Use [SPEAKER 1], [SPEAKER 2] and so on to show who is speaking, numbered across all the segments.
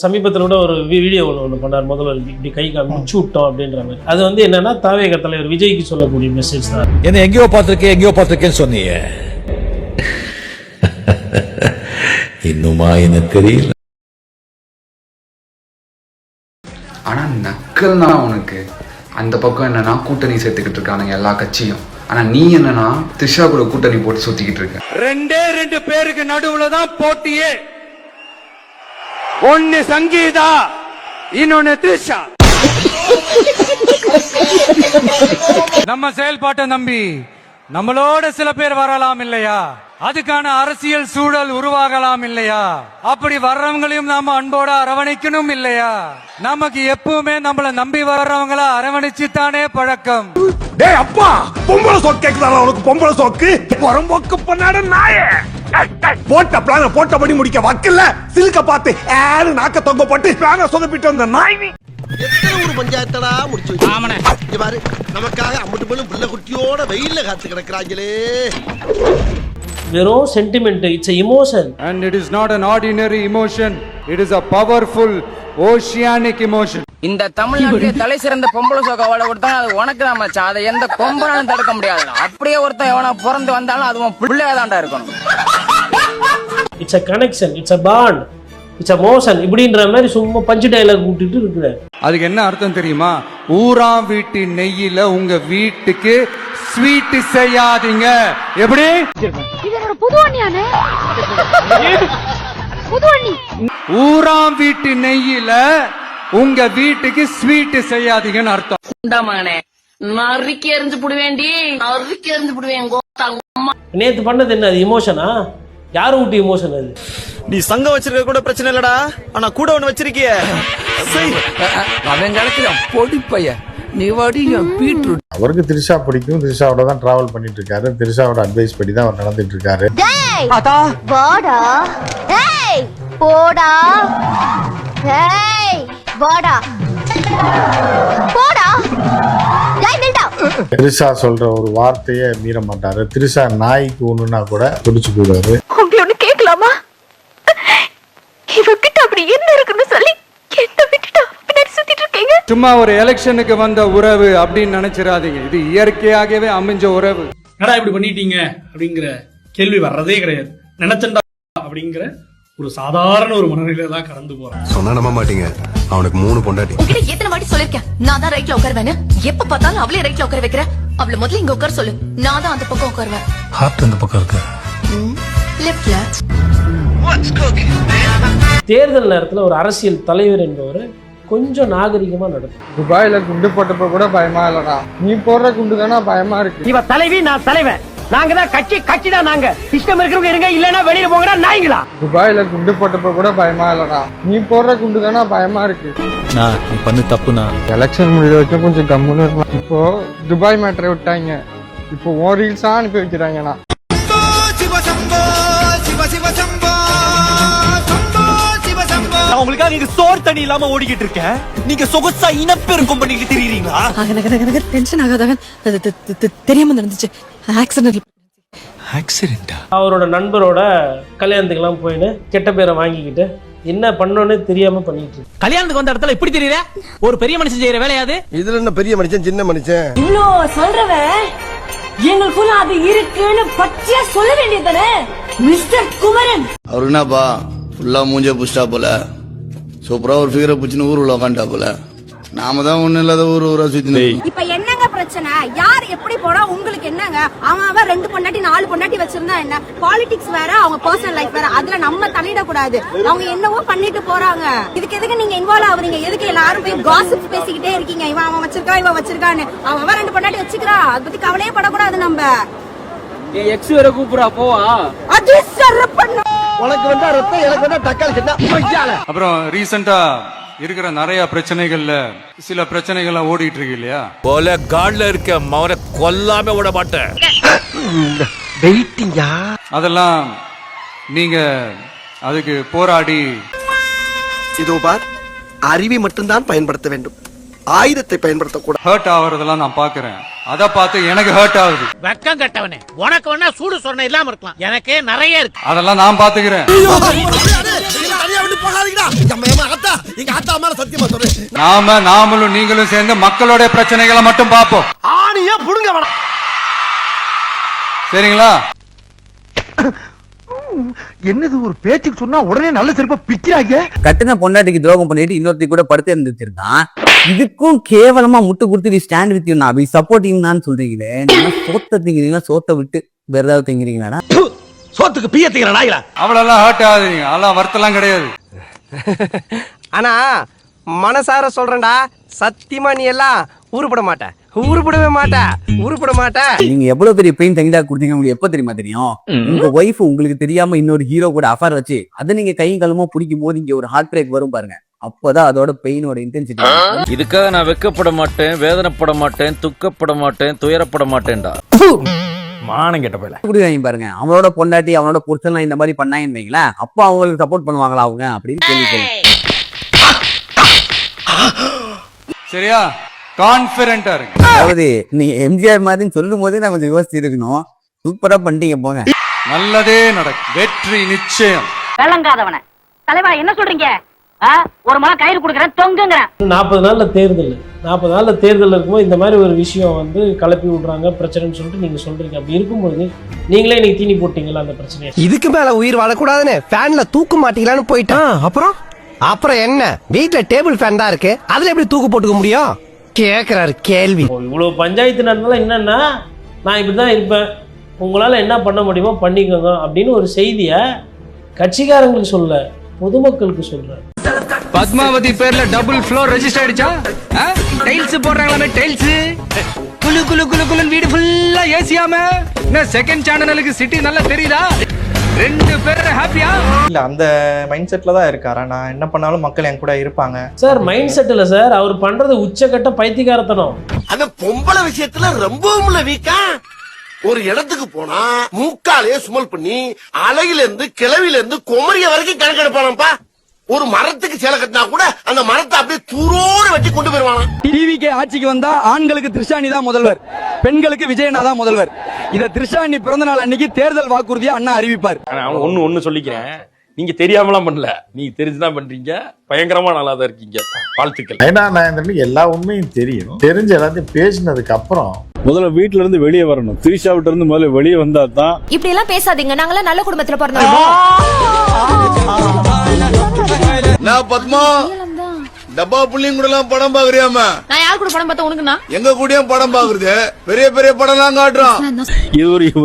[SPEAKER 1] சமீபத்தில் கூட ஒரு வீடியோ ஒன்று பண்ணார், முதல்வர் இப்படி கை காமிச்சு விட்டோம் அப்படின்ற மாதிரி. அது வந்து என்னன்னா தாவேக தலைவர் விஜய்க்கு சொல்லக்கூடிய மெசேஜ் தான்.
[SPEAKER 2] என்ன எங்கேயோ பார்த்திருக்கேன்னு சொன்னீங்க, இன்னுமா எனக்கு தெரியல.
[SPEAKER 3] ஆனா நக்கல் தான் உனக்கு. அந்த பக்கம் என்னன்னா கூட்டணி சேர்த்துக்கிட்டு இருக்கானுங்க எல்லா கட்சியும். ஆனா நீ என்னன்னா த்ரிஷா கூட கூட்டணி போட்டு சுத்திக்கிட்டு இருக்க.
[SPEAKER 4] 2 பேருக்கு நடுவுல தான் போட்டியே. ஒன்னு சங்கீதா, இன்னொன்னு த்ரிஷா. நம்ம செயல்பாட்டை நம்பி நம்மளோட சில பேர் வரலாம் இல்லையா, அதுக்கான அரசியல் சூழல் உருவாகலாம் இல்லையா, அப்படி வர்றவங்களையும் நாம அன்போட அரவணைக்கணும் இல்லையா. நமக்கு எப்பவுமே நம்மள நம்பி வர்றவங்கள அரவணைச்சு தானே பழக்கம்.
[SPEAKER 5] டேய் அப்பா, பொம்பளை சோக்கு கேக்குதாடா உனக்கு? பொம்பளை சோக்கு புறம்போக்கு பண்ணாட நாயே. போட்ட பிளான போட்டபடி முடிக்க வக்கல்ல சிலுக்க பார்த்து ஏறு நாக்க தொங்க போட்டு பிளான சொதப்பிட்டு வந்த நாய் நீ.
[SPEAKER 6] எத்தனை ஒரு பஞ்சாயத்தடா முடிச்சு வச்சு பாரு. நமக்காக அம்பட்டு போலும் பிள்ளை குட்டியோட வெயில்ல காத்து கிடக்குறாங்களே.
[SPEAKER 1] வெறும் sentiment, it's a emotion.
[SPEAKER 4] And it is not an ordinary emotion, it is a powerful oceanic emotion.
[SPEAKER 7] இந்த தமிழ்நாட்டிலே தலை சிறந்த பொம்பளை சோக வாழ கொடுத்தாலும் அது உனக்கு தான் மச்சான். அதை எந்த கொம்பனாலும் தடுக்க முடியாது. அப்படியே ஒருத்தன் எவனா பிறந்து வந்தாலும் அது உன் பிள்ளையாதான்டா இருக்கணும்.
[SPEAKER 1] It's a connection, it's a bond, it's a motion இப்படின்ற மாதிரி சும்மா பஞ்சு டைலாக் விட்டுட்டு இருக்குது.
[SPEAKER 4] அதுக்கு என்ன அர்த்தம் தெரியுமா? ஊராம் வீட்டு நெய்யில உங்க வீட்டுக்கு ஸ்வீட் செய்யாதீங்க. எப்படி? ஊராம் வீட்டு நெய்யில உங்க வீட்டுக்கு ஸ்வீட் செய்யாதீங்கன்னு அர்த்தம்.
[SPEAKER 7] நறுக்கி எறிஞ்சு புடுவேண்டி, நறுக்கி எறிஞ்சு புடுவேன்.
[SPEAKER 1] நேத்து பண்ணது என்ன? அது இமோஷனா? யாரும் விட்டு இமோஷன் அது?
[SPEAKER 6] நீ சங்கம் வச்சிருக்க கூட பிரச்சனை இல்லடா, ஆனா கூட ஒண்ணு வச்சிருக்கிய.
[SPEAKER 7] அவன் கிடைக்கிறான் பொடி பையன். நீ வாடி பீட்ரூட்.
[SPEAKER 8] அவருக்கு த்ரிஷா பிடிக்கும், த்ரிஷாவோட தான் டிராவல் பண்ணிட்டு இருக்காரு, த்ரிஷாவோட அட்வைஸ் படி தான் அவர் நடந்துட்டு இருக்காரு.
[SPEAKER 9] வாடா ஏய் போடா ஏய் வாடா போடா டேய் நில்டா.
[SPEAKER 8] த்ரிஷா சொல்ற ஒரு வார்த்தையை மீற மாட்டாரு. த்ரிஷா நாய்க்கு ஒண்ணுனா கூட துடிச்சு போடுவாரு.
[SPEAKER 9] உங்களை ஒண்ணு கேட்கலாமா? இவகிட்ட அப்படி என்ன இருக்குன்னு சொல்லி என்ன விட்டுட்டா பின்னாடி சுத்திட்டு இருக்கீங்க.
[SPEAKER 4] சும்மா ஒரு எலெக்ஷனுக்கு வந்த உறவு அப்படின்னு நினைச்சிடாதீங்க. இது இயற்கையாகவே அமைஞ்ச உறவு.
[SPEAKER 10] என்னடா இப்படி பண்ணிட்டீங்க அப்படிங்கிற கேள்வி வர்றதே கிடையாது. நினைச்சண்டா அப்படிங்கிற ஒரு சாதாரண ஒரு மனநிலையில தான் கடந்து போறான்.
[SPEAKER 5] சொன்னா நம்ப மாட்டீங்க, அவனுக்கு 3 பொண்டாட்டி.
[SPEAKER 9] உன்கிட்ட எத்தனை வாட்டி சொல்லிருக்கேன் நான் தான் ரைட்ல உட்காருவேன்னு. எப்ப பார்த்தாலும் அவளே ரைட்ல உட்கார வைக்கிற. அவளை முதல்ல இங்க உட்கார சொல்லு, நான் தான் அந்த பக்கம் உட்காருவேன்.
[SPEAKER 2] ஹார்ட் அந்த பக்கம் இருக்கு.
[SPEAKER 9] லெஃப்ட்ல.
[SPEAKER 1] தேர்தல் நேரத்துல ஒரு அரசியல் தலைவர் என்பவர் கொஞ்சம் நாகரிகமா நடக்கும்.
[SPEAKER 4] துபாயில குண்டு போட்டப்ப கூட பயமா இல்லடா, நீ போடுற குண்டு தானே பயமா இருக்கு.
[SPEAKER 7] இவ தலைவி, நான் தலைவன். நாங்க தான் கட்சி தான். நாங்க இஷ்டம் இருக்கிறவங்க இருங்க, இல்லன்னா வெளியில போங்கடா நாய்ங்களா.
[SPEAKER 4] துபாயில குண்டு போட்டப்ப கூட பயமா இல்லடா, நீ போடுற குண்டு தானே பயமா இருக்கு.
[SPEAKER 2] நீ பண்ணு தப்புனா
[SPEAKER 4] எலெக்ஷன் முடிஞ்ச வச்சு கொஞ்சம் கம்முன்னு இருக்கலாம். இப்போ துபாய் மேட்டரை விட்டாங்க, இப்போ ஓ ரீல்ஸா அனுப்பி வைக்கிறாங்கண்ணா.
[SPEAKER 6] உங்களுக்காக இங்க சோறு தண்ணி இல்லாம ஓடிக்கிட்டு இருக்கேன், நீங்க சொகுசா இனப்பெருக்கம் பண்ணிட்டு திரியுறீங்களா?
[SPEAKER 9] டென்ஷன் ஆகாதவன் தெரியாம நடந்துச்சு.
[SPEAKER 2] ஆக்சிடென்டா?
[SPEAKER 1] அவரோட நண்பரோட கல்யாணத்துக்கெல்லாம் போயின்னு கெட்ட பேரை வாங்கிக்கிட்டு என்ன பண்ணோன்னு தெரியாம பண்ணிட்டு இருக்கு.
[SPEAKER 7] கல்யாணத்துக்கு வந்த இடத்துல இப்படி தெரியல. ஒரு பெரிய மனுஷன் செய்யற வேலையாது.
[SPEAKER 6] இதுல என்ன பெரிய மனுஷன் சின்ன மனுஷன்?
[SPEAKER 9] இவ்ளோ சொல்றவன் எங்களுக்குள்ள அது இருக்குன்னு பச்சையா சொல்ல வேண்டியதானே மிஸ்டர் குமரன்.
[SPEAKER 6] அவரு என்னப்பா ஃபுல்லா மூஞ்ச புஷ்டா போல, சூப்பரா ஒரு ஃபிகரை புடிச்சுன்னு ஊருல உட்காண்டா போல. நாம தான் ஒண்ணு இல்லாத ஊரா சுத்தி.
[SPEAKER 9] இப்ப என்னங்க பிரச்சனை? யார் எப்படி போனா உங்களுக்கு என்னங்க? அவன் 2 பொண்டாட்டி 4 பொண்டாட்டி வச்சிருந்தா என்ன? பாலிடிக்ஸ் வேற, அவங்க பர்சனல் லைஃப் வேற. அதுல நம்ம தலையிட கூடாது. அவங்க என்னவோ பண்ணிட்டு போறாங்க. இதுக்கு எதுக்கு நீங்க இன்வால்வ் ஆகுறீங்க? எதுக்கு எல்லாரும் போய் காசிப் பேசிக்கிட்டே இருக்கீங்க? அவன் வச்சிருக்கா, இவன் வச்சிருக்கான்னு. அவன் 2 பொண்டாட்டி வச்சுக்கிறா, அதை பத்தி கவலையே படக்கூடாது. நம்ம
[SPEAKER 7] எக்ஸ் வேற கூப்பிடுறா போவா.
[SPEAKER 9] அது சர பண்ணு.
[SPEAKER 6] உனக்கு வந்தா ரத்தம், எனக்கு வந்தா தக்காளி சட்னா.
[SPEAKER 4] அப்புறம் ரீசெண்டா இருக்கிற நிறைய பிரச்சனைகள்ல சில பிரச்சனைகள் ஓடிட்டு இருக்கு இல்லையா?
[SPEAKER 2] போல காட்ல இருக்க மவனை கொல்லாம விட மாட்டேன்.
[SPEAKER 6] வெயிட்டிங்கா.
[SPEAKER 4] அதெல்லாம் நீங்க அதுக்கு போராடி.
[SPEAKER 6] இதோ பார், அறிவை மட்டும்தான் பயன்படுத்த வேண்டும், ஆயுதத்தை பயன்படுத்தக்கூடாது.
[SPEAKER 4] ஹர்ட் ஆகுறதெல்லாம் நான் பாக்குறேன். அத பார்த்து எனக்கு ஹர்ட் ஆகுது.
[SPEAKER 7] வெக்கம் கட்டவனே, உனக்கு வேணா சூடு சொன்ன இல்லாம இருக்கலாம், எனக்கே நிறைய இருக்கு.
[SPEAKER 4] அதெல்லாம் நான் பாத்துக்கிறேன். நாமளும் நீங்களும் சேர்ந்து மக்களோட பிரச்சனைகளை மட்டும் பார்ப்போம்.
[SPEAKER 5] ஆணியா புடுங்க வேணாம்.
[SPEAKER 4] சரிங்களா?
[SPEAKER 5] என்னது ஒரு பேச்சுக்கு சொன்னா உடனே நல்ல செருப்பா பிக்கிறாங்க.
[SPEAKER 7] கட்டின பொண்டாட்டிக்கு துரோகம் பண்ணிட்டு இன்னொருத்தி கூட படுத்து இருந்துருந்தான். இதுக்கும் கேவலமா முட்டு கொடுத்து நீ ஸ்டாண்ட் வித் யூ நான் சப்போர்ட்டிங் தான் சொல்றீங்களே. சோத்த திங்கிறீங்களா? சோத்த விட்டு வேற ஏதாவது திங்கிறீங்களா?
[SPEAKER 5] சோத்துக்கு பீய திங்கிற நாய்களா?
[SPEAKER 4] அவ்வளவு ஹர்ட் ஆகுதுங்க. அதெல்லாம் வருத்தலாம் கிடையாது.
[SPEAKER 5] ஆனா மனசார சொல்றேன்டா, சத்தியமா நீ எல்லாம் உருப்பட மாட்ட, உருப்படவே மாட்ட, உருப்பட மாட்ட.
[SPEAKER 7] நீங்க எவ்வளவு பெரிய பெயின் தங்கிடா கொடுத்தீங்க உங்களுக்கு எப்ப தெரியுமா தெரியும்? உங்க ஒய்ஃப் உங்களுக்கு தெரியாம இன்னொரு ஹீரோ கூட அஃபேர் வச்சு அதை நீங்க கையும் கலமா பிடிக்கும் போது இங்க ஒரு ஹார்ட் பிரேக் வரும் பாருங்க. அப்பதான் அதோட பெயினோட இன்டென்சிட்டி.
[SPEAKER 2] இதுக்காக நான் வெக்கப்பட மாட்டேன், வேதனைப்பட மாட்டேன், துக்கப்பட மாட்டேன், துயரப்பட மாட்டேன்டா. மானம் கெட்ட போயில
[SPEAKER 7] குடிவாங்க பாருங்க. அவனோட பொண்டாட்டி அவனோட புருஷன் இந்த மாதிரி பண்ணாங்கன்னு வைங்களேன், அப்போ அவங்களுக்கு சப்போர்ட் பண்ணுவாங்களா அவங்க அப்படின்னு கேள்வி கேள்வி.
[SPEAKER 4] சரியா? கான்பிடென்ட்டா இருக்கு.
[SPEAKER 7] அதாவது நீங்க எம்ஜிஆர் மாதிரி சொல்லும் போதே நான் கொஞ்சம் யோசிச்சு இருக்கணும். சூப்பரா பண்ணிட்டீங்க போங்க.
[SPEAKER 4] நல்லதே நடக்கும். வெற்றி நிச்சயம்.
[SPEAKER 9] விளங்காதவன தலைவா என்ன சொல்றீங்க? ஒரு மலை கயிறு கொடுக்குறேன் தொங்குங்கிறேன்.
[SPEAKER 1] 40 நாள்ல தேர்தல், 40 நாள்ல தேர்தல் இருக்கும்போது இந்த மாதிரி ஒரு விஷயம் வந்து கலப்பி விடுறாங்க பிரச்சனைன்னு சொல்லிட்டு நீங்க சொல்றீங்க. அப்படி இருக்கும்போது நீங்களே இன்னைக்கு தீனி போட்டீங்களா அந்த பிரச்சனையை?
[SPEAKER 5] இதுக்கு மேல உயிர் வாழக்கூடாதுன்னு ஃபேன்ல தூக்க மாட்டீங்களான்னு போயிட்டான். அப்புறம் என்ன? வீட்டுல டேபிள் ஃபேன் தான் இருக்கு, அதுல எப்படி தூக்கு போட்டுக்க முடியும்? கேக்குறாரு கேள்வி.
[SPEAKER 1] இவ்வளவு பஞ்சாயத்து நடந்தாலும் என்னன்னா நான் இப்படிதான் இருப்பேன், உங்களால என்ன பண்ண முடியுமோ பண்ணிக்கோங்க அப்படின்னு ஒரு செய்தியை கட்சிக்காரங்களுக்கு சொல்ல பொதுமக்களுக்கு சொல்றேன்.
[SPEAKER 4] பத்மாவதி பேர்ல டபுள் ஃப்ளோர் ரெஜிஸ்டர் ஆயிடுச்சா? டைல்ஸ் போடுறாங்களே, டைல்ஸ் குளு குளு குளு குளுன்னு வீடு ஃபுல்லா ஏசியாம. என்ன செகண்ட் சேனலுக்கு சிட்டி நல்லா தெரியுதா? 2 பேர் ஹாப்பியா?
[SPEAKER 11] இல்ல அந்த மைண்ட் செட்ல தான் இருக்காரா? நான் என்ன பண்ணாலும் மக்கள் என் கூட இருப்பாங்க
[SPEAKER 1] சார். மைண்ட் செட் இல்ல சார், அவர் பண்றது உச்சக்கட்ட பைத்தியக்காரத்தனம்.
[SPEAKER 5] அந்த பொம்பளை விஷயத்துல ரொம்பவும் வீக்கா. ஒரு இடத்துக்கு போனா மூக்காலே சுமல் பண்ணி அலையில இருந்து கிளவில இருந்து குமரிய வரைக்கும் கணக்கெடுப்பானப்பா. ஒரு மரத்துக்கு சேலை கட்டினா கூட அந்த மரத்தை அப்படியே தூரோடு வெட்டி கொண்டு போயிருவாங்க.
[SPEAKER 4] டிவிக்கு ஆட்சிக்கு வந்தா ஆண்களுக்கு திரிஷாணி தான் முதல்வர், பெண்களுக்கு விஜயனா தான் முதல்வர். இத திரிஷாணி பிறந்த நாள் அன்னைக்கு தேர்தல் வாக்குறுதியா அண்ணா அறிவிப்பார்.
[SPEAKER 2] ஒன்னு சொல்லிக்கிறேன், நீங்க தெரியாமலாம் பண்ணல, நீங்க தெரிஞ்சுதான் பண்றீங்க. பயங்கரமா நல்லா தான் இருக்கீங்க. வாழ்த்துக்கள்.
[SPEAKER 8] நான் எல்லா உண்மையும் தெரியும், தெரிஞ்ச எல்லாத்தையும் பேசினதுக்கு அப்புறம்
[SPEAKER 12] முதல்ல வீட்டுல இருந்து வெளியே வரணும். திரிஷா விட்டு இருந்து முதல்ல வெளியே வந்தா தான்.
[SPEAKER 9] இப்படி எல்லாம் பேசாதீங்க, நாங்களாம் நல்ல குடும்பத்துல பிறந்தோம்.
[SPEAKER 6] நான் பத்மா டப்பா புள்ளியும் கூட எல்லாம் படம் பாக்குறியாமா?
[SPEAKER 9] நான் யார் கூட படம் பார்த்தா உனக்குண்ணா?
[SPEAKER 6] எங்க கூடயும் படம் பாக்குறது, பெரிய பெரிய படம் எல்லாம் காட்டுறோம்.
[SPEAKER 12] இது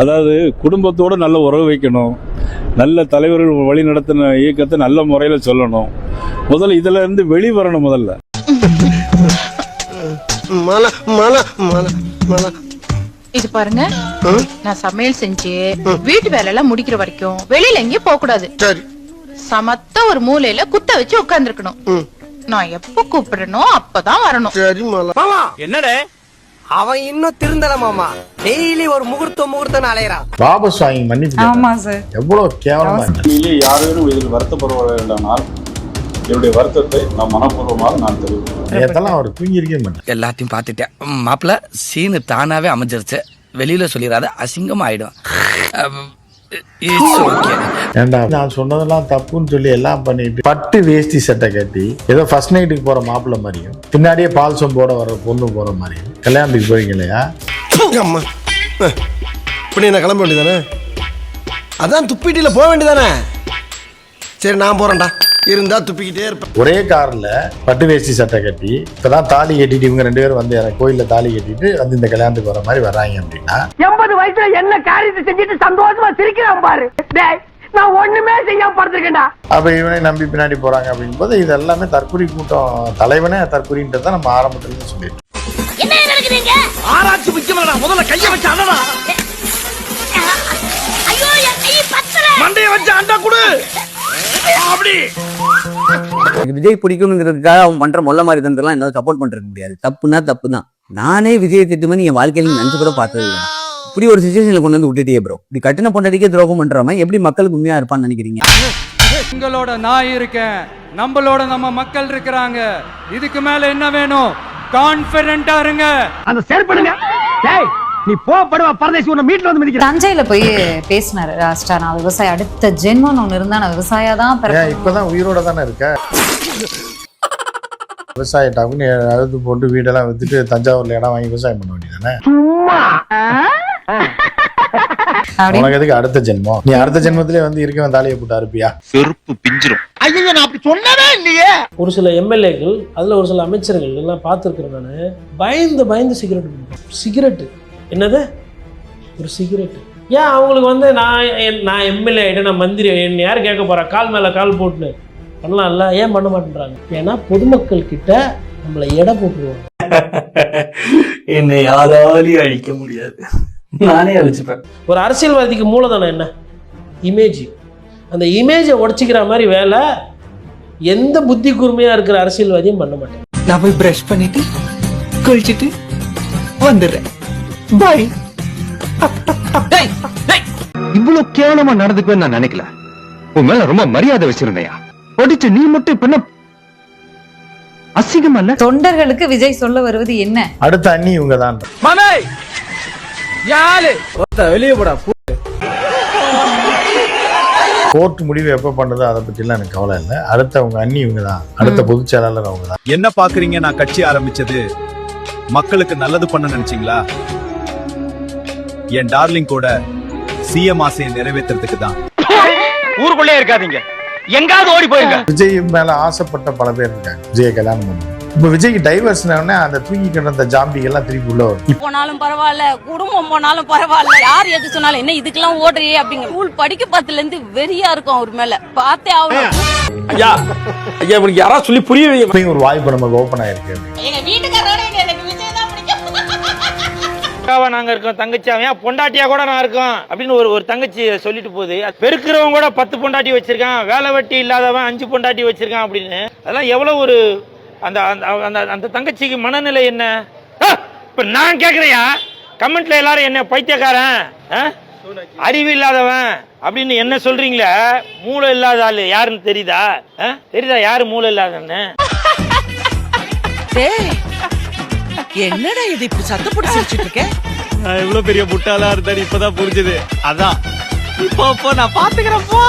[SPEAKER 12] அதாவது குடும்பத்தோட நல்ல உறவு வைக்கணும், நல்ல தலைவர்கள் வழி நடத்தின இயக்கத்தை நல்ல முறையில சொல்லணும். முதல்ல இதுல இருந்து வெளிவரணும். முதல்ல
[SPEAKER 9] இது பாருங்க, நான் சமையல் செஞ்சு வீட்டு வேலை எல்லாம் முடிக்கிற வரைக்கும் வெளியில எங்கேயும் போக கூடாது. சமத்த ஒரு மூலையில குத்த வச்சு உட்கார்ந்து இருக்கணும். நான் எப்ப கூப்பிடணும் அப்பதான் வரணும்.
[SPEAKER 5] என்னடே அவன் இன்னும் திருந்தல மாமா. டெய்லி ஒரு முகூர்த்தம் அலையறான்.
[SPEAKER 8] வாபஸ் வாங்கி மன்னிச்சு.
[SPEAKER 9] ஆமா சார்.
[SPEAKER 8] எவ்வளவு கேவலமா இருக்கு.
[SPEAKER 12] யாரும் இதில் வருத்தப்படுவதால் என்னுடைய வருத்தத்தை நான் மனப்பூர்வமாக நான் தெரிவிக்கிறேன்.
[SPEAKER 8] நேத்தெல்லாம் அவர் தூங்கியிருக்கே மாட்டேன்.
[SPEAKER 7] எல்லாத்தையும் பார்த்துட்டேன் மாப்பிள்ள. சீனு தானாவே அமைஞ்சிருச்சு, வெளியில சொல்லிடாத அசிங்கமா ஆயிடும்.
[SPEAKER 8] ஏண்டா நான் சொன்னதெல்லாம் தப்புன்னு சொல்லி எல்லாம் பண்ணிட்டு பட்டு வேஷ்டி சட்டை கட்டி ஏதோ ஃபர்ஸ்ட் நைட்டுக்கு போற மாப்பிள்ள மாதிரியும் பின்னாடியே பால் சொம்போட வர பொண்ணு போற மாதிரியும் கல்யாணத்துக்கு போறீங்க இல்லையா?
[SPEAKER 5] இப்படி நான் கிளம்ப வேண்டியதானே? அதான் துப்பிட்டில போக வேண்டியதானே? சரி நான் போறேன்டா, இருந்தா துப்பிக்கிட்டே இருப்பேன்.
[SPEAKER 8] ஒரே கார்ல பட்டு வேஷ்டி சட்டை கட்டி இப்பதான் தாலி கட்டிட்டு இவங்க 2 பேரும் வந்து கோயில்ல தாலி கட்டிட்டு வந்து இந்த கல்யாணத்துக்கு வர மாதிரி வர்றாங்க அப்படின்னா
[SPEAKER 5] 80 வயசுல என்ன காரியத்தை செஞ்சுட்டு சந்தோஷமா சிரிக்கிறான் பாரு. நான் ஒண்ணுமே செய்யாம படுத்திருக்கேன்டா.
[SPEAKER 8] அப்ப இவனை நம்பி பின்னாடி போறாங்க அப்படிங்கும் போது இது எல்லாமே தற்கொலை கூட்டம். தலைவனே தற்கொலைன்றத நம்ம ஆரம்பத்துல சொல்லிட்டோம்.
[SPEAKER 5] ஆராய்ச்சி முக்கியமாடா, முதல்ல கைய வச்சு அண்ணா மண்டைய வச்சு அண்டா குடு. அப்படி
[SPEAKER 7] விஜய் பிடிக்கும்ங்கிறதுக்காக அவன் பண்ற மொல்ல மாதிரி தந்தெல்லாம் என்னால சப்போர்ட் பண்றது முடியாது. தப்புனா தப்பு தான். நானே விஜய் திட்டுமணி என் வாழ்க்கையில நினைச்சு கூட பார்த்தது இல்லை. இப்படி ஒரு சிச்சுவேஷன்ல கொண்டு வந்து விட்டுட்டே ப்ரோ. இப்படி கட்டின பொண்டாட்டிக்கே துரோகம் பண்றவன் எப்படி மக்களுக்கு உண்மையா இருப்பான்னு நினைக்கிறீங்க?
[SPEAKER 4] உங்களோட நான் இருக்கேன், நம்மளோட நம்ம மக்கள் இருக்கிறாங்க. இதுக்கு மேல என்ன வேணும்? கான்பிடென்ட்டா இருங்க.
[SPEAKER 5] அந்த செயல்படுங்க. நீ போடுவா பரதேசி உன்னை மீட்ல வந்து மிதிக்கிற.
[SPEAKER 9] தஞ்சையில போய் பேசினாரு லாஸ்டா, நான் விவசாயி அடுத்த ஜென்மம் ஒண்ணு இருந்தா நான் விவசாயா தான்
[SPEAKER 8] இப்பதான் உயிரோட தானே இருக்க. விவசாய டாக்குன்னு அழுது போட்டு வீடெல்லாம் வித்துட்டு தஞ்சாவூர்ல இடம் வாங்கி விவசாயம் பண்ண வேண்டியதானே. உனக்கு எதுக்கு அடுத்த ஜென்மம்? நீ அடுத்த ஜென்மத்திலே வந்து இருக்கவன் தாலியை போட்டு அறுப்பியா?
[SPEAKER 5] செருப்பு பிஞ்சிரும். ஐயோ நான் அப்படி சொன்னவே இல்லையே.
[SPEAKER 1] ஒரு சில எம்எல்ஏக்கள், அதில் ஒரு சில அமைச்சர்கள் எல்லாம் பார்த்துருக்குறேன் நான். பயந்து சிகரெட் பிடிப்பேன். சிகரெட்டு என்னது? ஒரு சிகரெட்டு. ஏன் அவங்களுக்கு வந்து நான் எம்எல்ஏ ஆகிட்டேன், நான் மந்திரி, என்ன யார் கேட்க போகிறா, கால் மேலே கால் போட்டுன்னு பண்ணலாம்ல, ஏன் பண்ண மாட்டேன்றாங்க? ஏன்னா பொதுமக்கள் கிட்ட நம்மளை எடை போட்டுருவாங்க.
[SPEAKER 10] என்னை யாராலையும் அழிக்க முடியாது, நானே அழிச்சுப்பேன்.
[SPEAKER 1] ஒரு அரசியல்வாதிக்கு மூலதனம் என்ன? இமேஜ். அந்த இமேஜை உடச்சிக்கிற மாதிரி வேலை எந்த புத்தி கூர்மையாக இருக்கிற அரசியல்வாதியும் பண்ண மாட்டேன்.
[SPEAKER 5] நான் போய் பிரஷ் பண்ணிட்டு குளிச்சுட்டு வந்துடுறேன். பாய். இவ்வளவு கேவலமா நடந்துக்குவேன்னு நான் நினைக்கல. உன் மேல ரொம்ப மரியாதை வச்சிருந்தையா, படிச்சு நீ மட்டும் இப்ப அசிங்கம் அல்ல.
[SPEAKER 9] தொண்டர்களுக்கு விஜய் சொல்ல வருவது என்ன?
[SPEAKER 8] அடுத்த அண்ணி இவங்க தான்.
[SPEAKER 5] மாமே யாரு
[SPEAKER 10] வெளியே போடா.
[SPEAKER 8] கோர்ட் முடிவு எப்ப பண்ணதோ அதை பத்தி எல்லாம் எனக்கு கவலை இல்லை. அடுத்த உங்க அண்ணி இவங்க தான். அடுத்த பொதுச் செயலாளர் அவங்க தான்.
[SPEAKER 5] என்ன பாக்குறீங்க? நான் கட்சி ஆரம்பிச்சது மக்களுக்கு நல்லது பண்ண நினைச்சீங்களா? என் டார்லிங் கூட சிஎம் ஆசையை நிறைவேற்றுறதுக்கு தான். ஊருக்குள்ளே இருக்காதீங்க, எங்காவது ஓடி போயிருங்க.
[SPEAKER 8] விஜய் மேல ஆசைப்பட்ட பல பேர் இருக்காங்க. விஜய கல்யாணம் பண்ண இப்ப விஜய்க்கு டைவர்ஸ் அந்த தூக்கி கிடந்த ஜாம்பிகள் எல்லாம் திருப்பி உள்ள வரும்.
[SPEAKER 9] போனாலும் பரவாயில்ல, குடும்பம் போனாலும் பரவாயில்ல, யார் எது சொன்னாலும் என்ன இதுக்கெல்லாம் ஓடுறியே அப்படிங்கிற ஸ்கூல் படிக்க பத்துல இருந்து வெறியா இருக்கும் அவர் மேல. பார்த்தே ஆகணும்.
[SPEAKER 10] ஐயா ஐயா, உங்களுக்கு யாராவது சொல்லி புரிய வைங்க.
[SPEAKER 8] ஒரு வாய்ப்பு நமக்கு ஓபன் ஆயிருக்கு.
[SPEAKER 9] எங்க வீட்டுக்காரோட எனக்கு விஜய் தான் பிடிக்கும்.
[SPEAKER 1] நாங்க இருக்கோம், தங்கச்சி அவன் பொண்டாட்டியா கூட நான் இருக்கோம் அப்படின்னு ஒரு தங்கச்சி சொல்லிட்டு போகுது. பெருக்கிறவங்க கூட 10 பொண்டாட்டி வச்சிருக்கான், வேலை வெட்டி இல்லாதவன் 5 பொண்டாட்டி வச்சிருக்கான் அப்படின்னு. அதெல்லாம் எவ்வளவு ஒரு அந்த அந்த தங்கச்சிக்கு மனநிலை என்ன? இப்ப நான் கேக்குறையா, கமெண்ட்ல எல்லாரும் என்ன பைத்தியக்காரன், அறிவு இல்லாதவன் அப்படின்னு என்ன சொல்றீங்களே. மூளை இல்லாத ஆளு யாருன்னு தெரியுதா? தெரியுதா யாரு மூளை இல்லாதன்னு?
[SPEAKER 5] என்னடா இது இப்படி சத்த போட்டு சிரிச்சிட்டு இருக்க?
[SPEAKER 10] நான் எவ்வளவு பெரிய முட்டாளா இருந்தா இப்பதான் புரிஞ்சது. அதான் இப்போ நான் பாத்துக்கிறப்போ.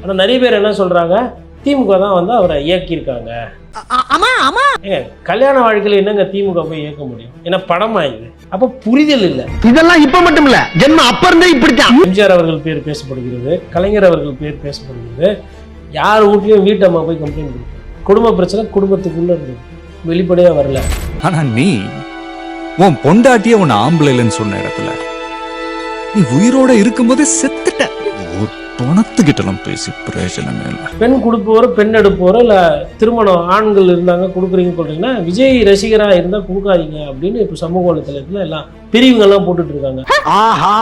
[SPEAKER 1] ஆனா நிறைய பேர் என்ன சொல்றாங்க, திமுக தான் வந்து அவரை இயக்கியிருக்காங்க. கல்யாண வாழ்க்கையில என்னங்க திமுக போய் இயக்க முடியும்? ஏன்னா படமா இது. அப்ப புரிதல் இல்ல.
[SPEAKER 5] இதெல்லாம் இப்ப மட்டும் இல்ல, ஜென்மம் அப்ப இருந்தே இப்படித்தான்.
[SPEAKER 1] எம்ஜிஆர் அவர்கள் பேர் பேசப்படுகிறது, கலைஞர் அவர்கள் பேர் பேசப்படுகிறது. யார் வீட்லயும் வீட்டம்மா போய் கம்ப்ளைண்ட் கொடுக்கும். குடும்ப பிரச்சனை குடும்பத்துக்குள்ள இருக்கு, வெளிப்படையா வரல.
[SPEAKER 5] ஆனா நீ உன் பொண்டாட்டிய உன் ஆம்பளைன்னு சொன்ன இடத்துல நீ உயிரோட இருக்கும்போதே செத்துட்ட. பணத்துக்கிட்டலாம் பேசி பிரயோஜனமே இல்லை.
[SPEAKER 1] பெண் கொடுப்பவரோ பெண் எடுப்பவரோ இல்ல திருமணம் ஆண்கள் இருந்தாங்க கொடுக்குறீங்கன்னு சொல்றீங்கன்னா, விஜய் ரசிகரா இருந்தா கொடுக்காதீங்க அப்படின்னு இப்ப சமூக வலைத்தளத்துல எல்லாம் பிரிவுங்க எல்லாம் போட்டுட்டு இருக்காங்க.
[SPEAKER 5] ஆஹா,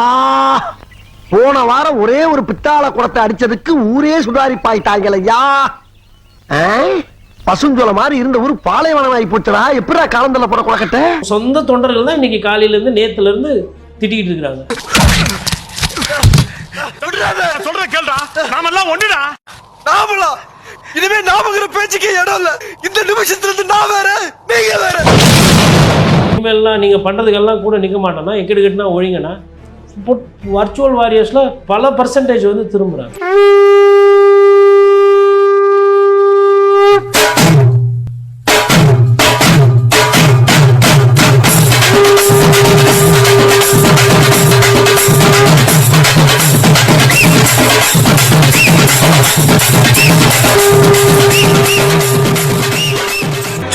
[SPEAKER 5] போன வாரம் ஒரே ஒரு பித்தாள குடத்தை அடிச்சதுக்கு ஊரே சுதாரிப்பாயிட்டாங்களையா. பசுஞ்சோல மாதிரி இருந்த ஊர் பாலைவனம் ஆகி போச்சுடா. எப்படா காலந்தல போற குடக்கட்ட? சொந்த
[SPEAKER 1] தொண்டர்கள் தான் இன்னைக்கு காலையில இருந்து நேத்துல இருந்து திட்டிக்கிட்டு இருக்காங்க.
[SPEAKER 5] சொல்ற கேள்றா, நாமெல்லாம் ஒண்ணுடா. நாமளா? இனிமே நாமங்கிற பேச்சுக்கே இடம் இல்ல. இந்த நிமிஷத்துல இருந்து நான் வேற, நீங்க வேற.
[SPEAKER 1] இனிமேல்லாம் நீங்க பண்றதுக்கெல்லாம் கூட நிக்க மாட்டோம்னா, எக்கெடு கட்டினா ஒழிங்கன்னா வர்ச்சுவல் வாரியர்ஸ்ல பல பர்சன்டேஜ் வந்து திரும்புறாங்க.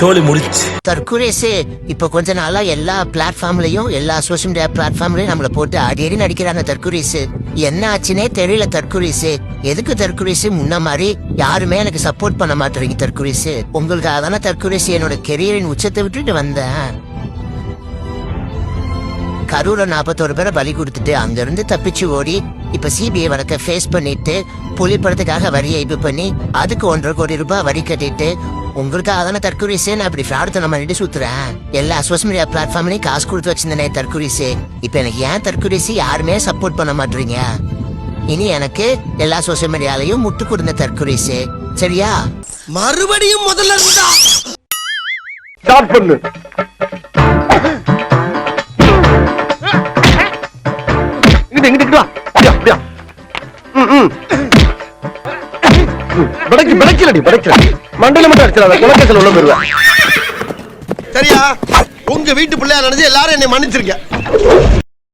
[SPEAKER 10] சோலி முடிச்சு.
[SPEAKER 5] தற்கொலைசே இப்ப கொஞ்ச நாளா எல்லா பிளாட்ஃபார்ம்லயும், எல்லா சோசியல் மீடியா பிளாட்ஃபார்ம்லயும் நம்மள போட்டு அடி நடிக்கிறாங்க. தற்கொலைசு என்ன ஆச்சுன்னே தெரியல. தற்கொலைசு எதுக்கு? தற்கொலைசு முன்ன மாதிரி யாருமே எனக்கு சப்போர்ட் பண்ண மாட்டேறீங்க. தற்கொலைசு உங்களுக்காக தானே தற்கொலைசு என்னோட கெரியரின் உச்சத்தை விட்டுட்டு வந்தேன். கரூர்ல 41 பேரை பலி கொடுத்துட்டு அங்க இருந்து தப்பிச்சு ஓடி இப்ப சிபிஐ வழக்க ஃபேஸ் பண்ணிட்டு புலி படத்துக்காக வரி ஐப்பு பண்ணி அதுக்கு 1.5 கோடி ரூபாய் வரி கட்டிட்டு உங்களுக்காக தானே தற்கொலைசே நான் இப்படி ஃப்ராடுத்தனம் பண்ணிட்டு சுத்துறேன். எல்லா சோசியல் மீடியா பிளாட்ஃபார்ம்லயும் காசு கொடுத்து வச்சிருந்தேனே தற்கொலைசே. இப்ப எனக்கு ஏன் தற்கொலைசே யாருமே சப்போர்ட் பண்ண மாட்டீங்க? இனி எனக்கு எல்லா சோசியல் மீடியாலையும் முட்டு கொடுங்க தற்கொலைசே, சரியா? மறுபடியும் முதல்ல இருந்தா ஸ்டார்ட் பண்ணு. மண்டையில மட்டும் அடிச்சிடாத குலக்கேசல் உள்ள போயிருவேன்.
[SPEAKER 6] சரியா உங்க வீட்டு பிள்ளையா நினைச்சு எல்லாரும் என்னை மன்னிச்சிருக்க.